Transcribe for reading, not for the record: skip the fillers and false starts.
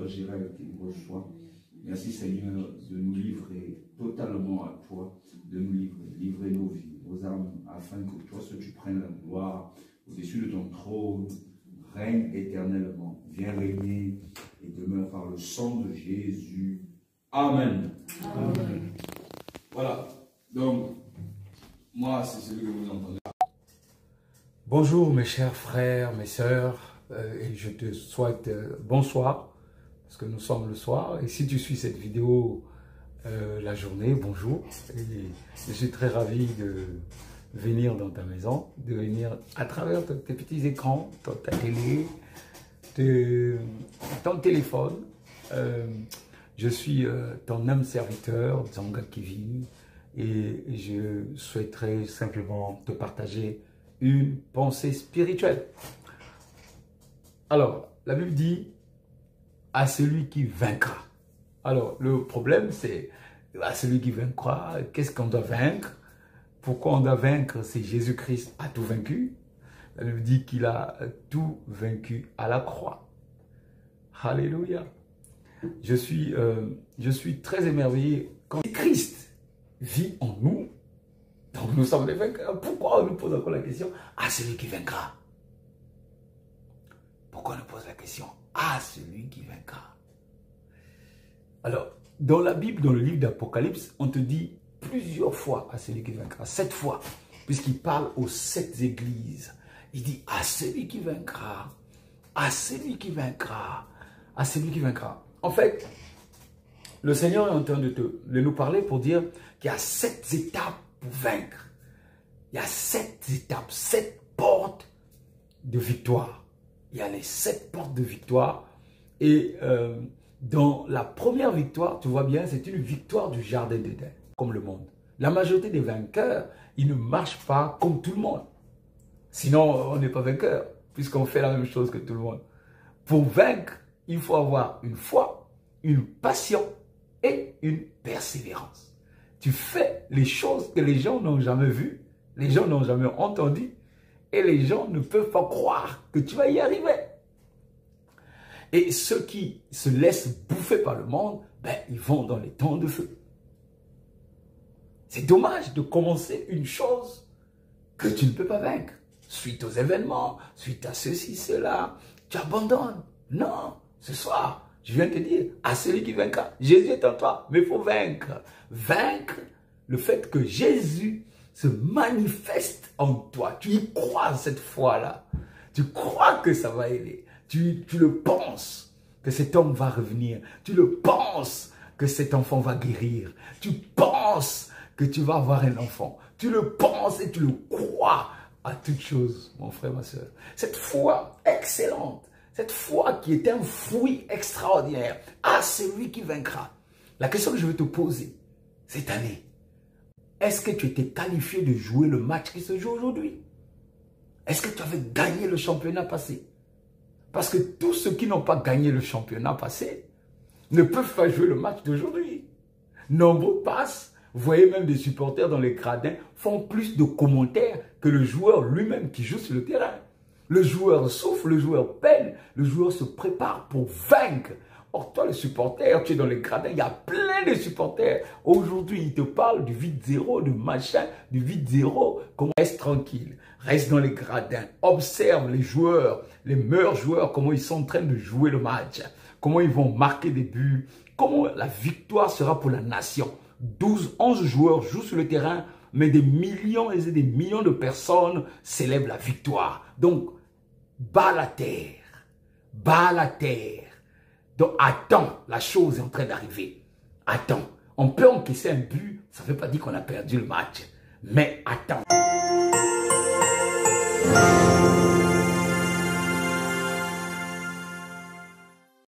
gérer avec une grosse joie. Merci Seigneur de nous livrer totalement à toi, de nous livrer nos vies, nos âmes, afin que toi seul tu prennes la gloire au-dessus de ton trône, règne éternellement, viens régner et demeure par le sang de Jésus. Amen. Amen. Voilà, donc, moi c'est celui que vous entendez. Bonjour mes chers frères, mes sœurs, et je te souhaite bonsoir, parce que nous sommes le soir, et si tu suis cette vidéo la journée, bonjour, et je suis très ravi de venir dans ta maison, de venir à travers tes petits écrans, ta télé, ton téléphone. Je suis ton âme serviteur, Zanga Kevin, et je souhaiterais simplement te partager une pensée spirituelle. Alors, la Bible dit à celui qui vaincra. Alors, le problème, c'est à celui qui vaincra, qu'est-ce qu'on doit vaincre? Pourquoi on doit vaincre? C'est Jésus-Christ a tout vaincu. La Bible dit qu'il a tout vaincu à la croix. Alléluia. Je suis très émerveillé quand Christ vit en nous. Donc nous sommes les vainqueurs. Pourquoi on nous pose encore la question à celui qui vaincra? Pourquoi on nous pose la question à celui qui vaincra? Alors, dans la Bible, dans le livre d'Apocalypse, on te dit plusieurs fois à celui qui vaincra. 7 fois, puisqu'il parle aux 7 églises. Il dit à celui qui vaincra, à celui qui vaincra, à celui qui vaincra. En fait, le Seigneur est en train de nous parler pour dire qu'il y a 7 étapes pour vaincre. Il y a 7 étapes, 7 portes de victoire. Il y a les 7 portes de victoire. Et dans la première victoire, tu vois bien, c'est une victoire du jardin d'Éden, comme le monde. La majorité des vainqueurs, ils ne marchent pas comme tout le monde. Sinon, on n'est pas vainqueur, puisqu'on fait la même chose que tout le monde. Pour vaincre, il faut avoir une foi, une passion et une persévérance. Tu fais les choses que les gens n'ont jamais vues, les gens n'ont jamais entendues, et les gens ne peuvent pas croire que tu vas y arriver. Et ceux qui se laissent bouffer par le monde, ben, ils vont dans les temps de feu. C'est dommage de commencer une chose que tu ne peux pas vaincre. Suite aux événements, suite à ceci, cela, tu abandonnes. Non, ce soir, je viens te dire, à celui qui vaincra, Jésus est en toi, mais il faut vaincre. Vaincre le fait que Jésus se manifeste en toi. Tu y crois cette foi-là. Tu crois que ça va aller. Tu le penses que cet homme va revenir. Tu le penses que cet enfant va guérir. Tu penses que tu vas avoir un enfant. Tu le penses et tu le crois à toute chose, mon frère, ma soeur. Cette foi excellente, cette foi qui est un fruit extraordinaire, à celui qui vaincra. La question que je vais te poser cette année, est-ce que tu étais qualifié de jouer le match qui se joue aujourd'hui? Est-ce que tu avais gagné le championnat passé? Parce que tous ceux qui n'ont pas gagné le championnat passé ne peuvent pas jouer le match d'aujourd'hui. Nombreux passent. Vous voyez même des supporters dans les gradins font plus de commentaires que le joueur lui-même qui joue sur le terrain. Le joueur souffre, le joueur peine, le joueur se prépare pour vaincre. Or, toi, le supporter, tu es dans les gradins, il y a plein de supporters. Aujourd'hui, ils te parlent du vide zéro, du machin, du vide zéro. Comment reste tranquille, reste dans les gradins, observe les joueurs, les meilleurs joueurs, comment ils sont en train de jouer le match, comment ils vont marquer des buts, comment la victoire sera pour la nation. 12, 11 joueurs jouent sur le terrain, mais des millions et des millions de personnes célèbrent la victoire. Donc, bats la terre, bats la terre. Donc, attends, la chose est en train d'arriver. Attends, on peut encaisser un but, ça ne veut pas dire qu'on a perdu le match. Mais attends.